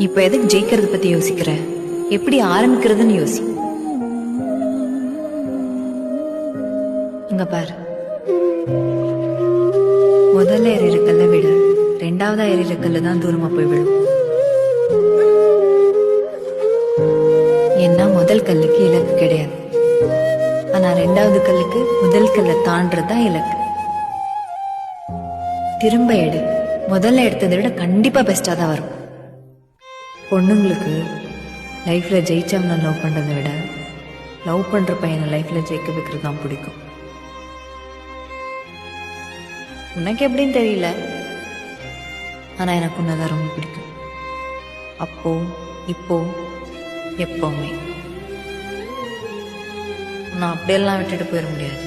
இப்ப எதுக்கு ஜெயிக்கிறத பத்தி யோசிக்கிற? எப்படி ஆரம்பிக்கிறதுன்னு யோசி. இங்க பாரு, முதல்ல ஏறிற கல்லை விட ரெண்டாவதா ஏறிற கல்லு தான் தூரமா போய் விழும். ஏன்னா முதல் கல்லுக்கு இலக்கு கிடையாது, ஆனா ரெண்டாவது கல்லுக்கு முதல் கல்லை தாண்டதுதான் இலக்கு. திரும்ப எடு, முதல்ல எடுத்ததை விட கண்டிப்பா பெஸ்டா தான் வரும். பொண்ணுங்களுக்கு லைஃப்ல ஜெயிச்சவனை லவ் பண்றதை விட லவ் பண்ற பையனை லைஃப்ல ஜெயிக்க வைக்கிறது தான் பிடிக்கும். உனக்கு எப்படின்னு தெரியல, ஆனா எனக்கு உன்னதான் ரொம்ப பிடிக்கும். அப்போ இப்போ எப்பவுமே நான் அப்படியெல்லாம் விட்டுட்டு போயிட முடியாது.